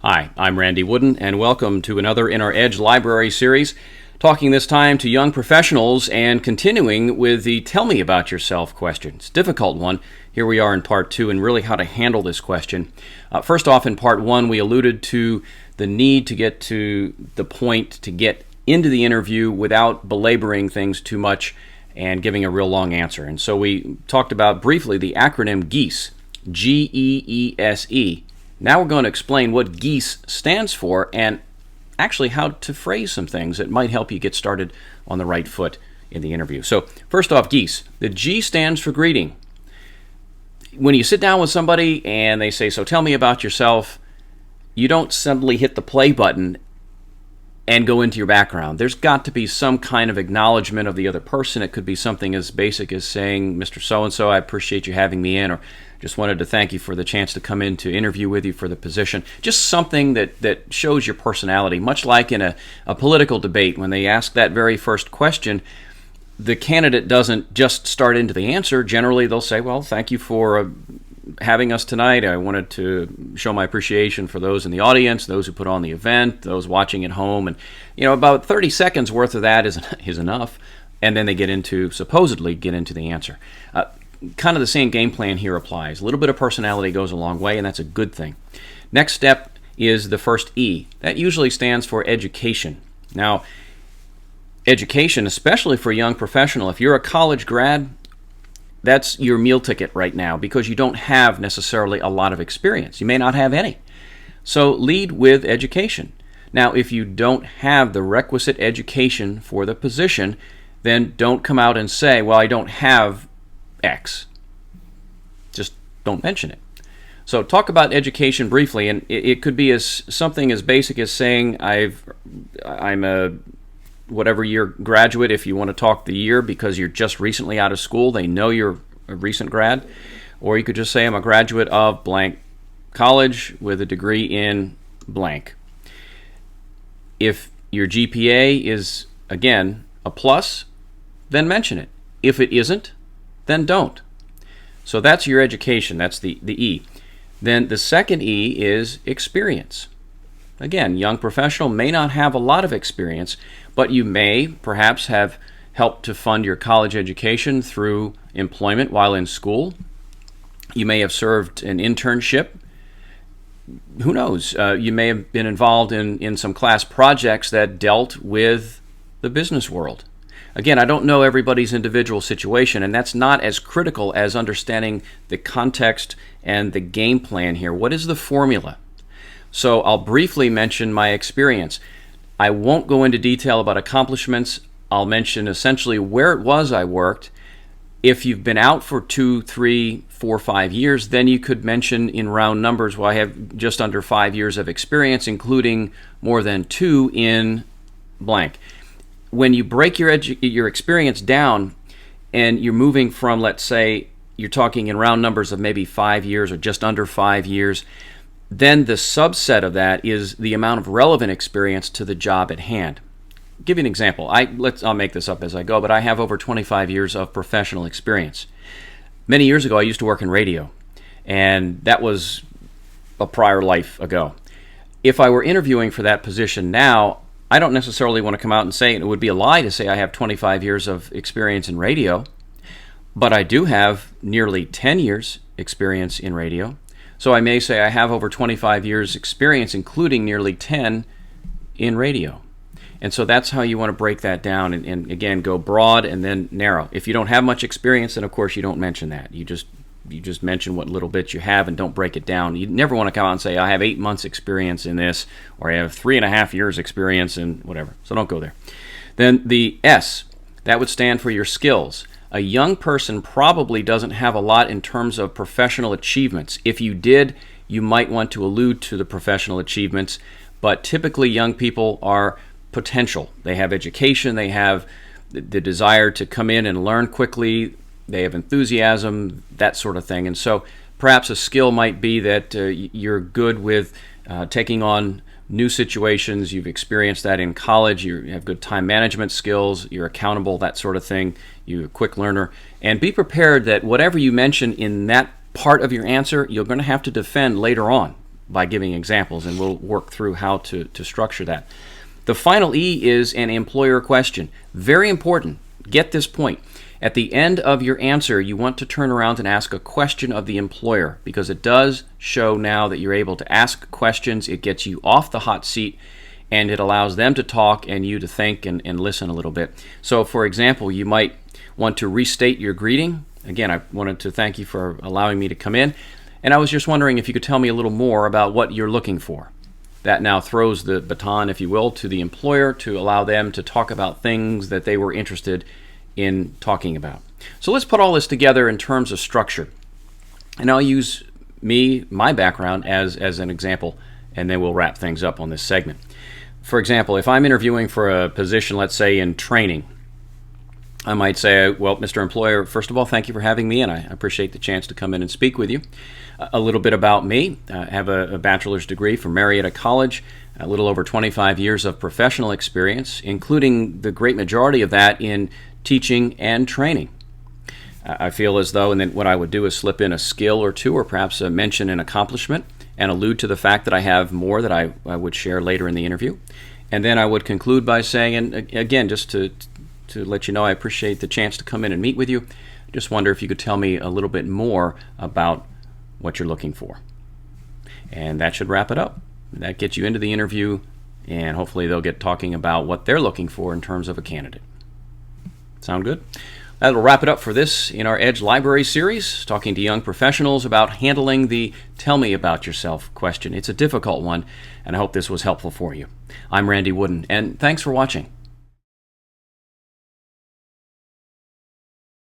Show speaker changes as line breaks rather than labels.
Hi, I'm Randy Wooden, and welcome to another in our Edge Library series, talking this time to young professionals and continuing with the Tell Me About Yourself questions. Difficult one. Here we are in part 2 and really how to handle this question. First off, in part 1, we alluded to the need to get to the point to get into the interview without belaboring things too much and giving a real long answer. And so we talked about briefly the acronym GEESE, G-E-E-S-E. Now we're going to explain what GEESE stands for and actually how to phrase some things that might help you get started on the right foot in the interview. So first off, GEESE. The G stands for greeting. When you sit down with somebody and they say, so tell me about yourself, you don't suddenly hit the play button and go into your background. There's got to be some kind of acknowledgement of the other person. It could be something as basic as saying, Mr. So-and-so, I appreciate you having me in, or just wanted to thank you for the chance to come in to interview with you for the position. Just something that shows your personality, much like in a political debate. When they ask that very first question, the candidate doesn't just start into the answer. Generally, they'll say, well, thank you for having us tonight. I wanted to show my appreciation for those in the audience, those who put on the event, those watching at home. And, about 30 seconds worth of that is enough. And then they supposedly get into the answer. Kind of the same game plan here applies. A little bit of personality goes a long way, and that's a good thing. Next step is the first E. That usually stands for education. Now, education, especially for a young professional, if you're a college grad, that's your meal ticket right now because you don't have necessarily a lot of experience. You may not have any. So lead with education. Now, if you don't have the requisite education for the position, then don't come out and say, well, I don't have X. Just don't mention it. So talk about education briefly, and it could be something as basic as saying I'm a whatever year graduate, if you want to talk the year because you're just recently out of school. They know you're a recent grad. Or you could just say I'm a graduate of blank college with a degree in blank. If your GPA is, again, a plus, then mention it. If it isn't, then don't. So that's your education. That's the E. Then the second E is experience. Again, young professional may not have a lot of experience, but you may perhaps have helped to fund your college education through employment while in school. You may have served an internship. Who knows? You may have been involved in some class projects that dealt with the business world. Again, I don't know everybody's individual situation, and that's not as critical as understanding the context and the game plan here. What is the formula? So I'll briefly mention my experience. I won't go into detail about accomplishments. I'll mention essentially where it was I worked. If you've been out for 2, 3, 4, 5 years, then you could mention in round numbers, well, I have just under 5 years of experience, including more than 2 in blank. When you break your experience down and you're moving from, let's say, you're talking in round numbers of maybe 5 years or just under 5 years, then the subset of that is the amount of relevant experience to the job at hand. I'll give you an example. I'll make this up as I go, but I have over 25 years of professional experience. Many years ago, I used to work in radio, and that was a prior life ago. If I were interviewing for that position now, I don't necessarily want to come out and say, and it would be a lie to say I have 25 years of experience in radio, but I do have nearly 10 years experience in radio. So I may say I have over 25 years experience, including nearly 10 in radio. And so that's how you want to break that down and again, go broad and then narrow. If you don't have much experience, then of course you don't mention that. You just mention what little bit you have and don't break it down. You never want to come out and say, I have 8 months experience in this, or I have 3.5 years experience in whatever. So don't go there. Then the S, that would stand for your skills. A young person probably doesn't have a lot in terms of professional achievements. If you did, you might want to allude to the professional achievements, but typically young people are potential. They have education, they have the desire to come in and learn quickly, they have enthusiasm, that sort of thing. And so perhaps a skill might be that you're good with taking on new situations. You've experienced that in college. You have good time management skills. You're accountable, that sort of thing. You're a quick learner. And be prepared that whatever you mention in that part of your answer, you're going to have to defend later on. by giving examples, and we'll work through how to structure that. The final E is an employer question. Very important. Get this point. At the end of your answer, you want to turn around and ask a question of the employer, because it does show now that you're able to ask questions. It gets you off the hot seat, and it allows them to talk and you to think and listen a little bit. So, for example, you might want to restate your greeting. Again, I wanted to thank you for allowing me to come in, and I was just wondering if you could tell me a little more about what you're looking for. That now throws the baton, if you will, to the employer to allow them to talk about things that they were interested in talking about. So let's put all this together in terms of structure. And I'll use my background as an example, and then we'll wrap things up on this segment. For example, if I'm interviewing for a position, let's say in training, I might say, well, Mr. Employer, first of all, thank you for having me, and I appreciate the chance to come in and speak with you. A little bit about me. I have a bachelor's degree from Marietta College, a little over 25 years of professional experience, including the great majority of that in teaching and training. I feel as though, and then what I would do is slip in a skill or two, or perhaps mention an accomplishment, and allude to the fact that I have more that I would share later in the interview. And then I would conclude by saying, and again, just to let you know I appreciate the chance to come in and meet with you. I just wonder if you could tell me a little bit more about what you're looking for. And that should wrap it up. That gets you into the interview, and hopefully they'll get talking about what they're looking for in terms of a candidate. Sound good? That'll wrap it up for this in our Edge Library series, talking to young professionals about handling the Tell Me About Yourself question. It's a difficult one, and I hope this was helpful for you. I'm Randy Wooden, and thanks for watching.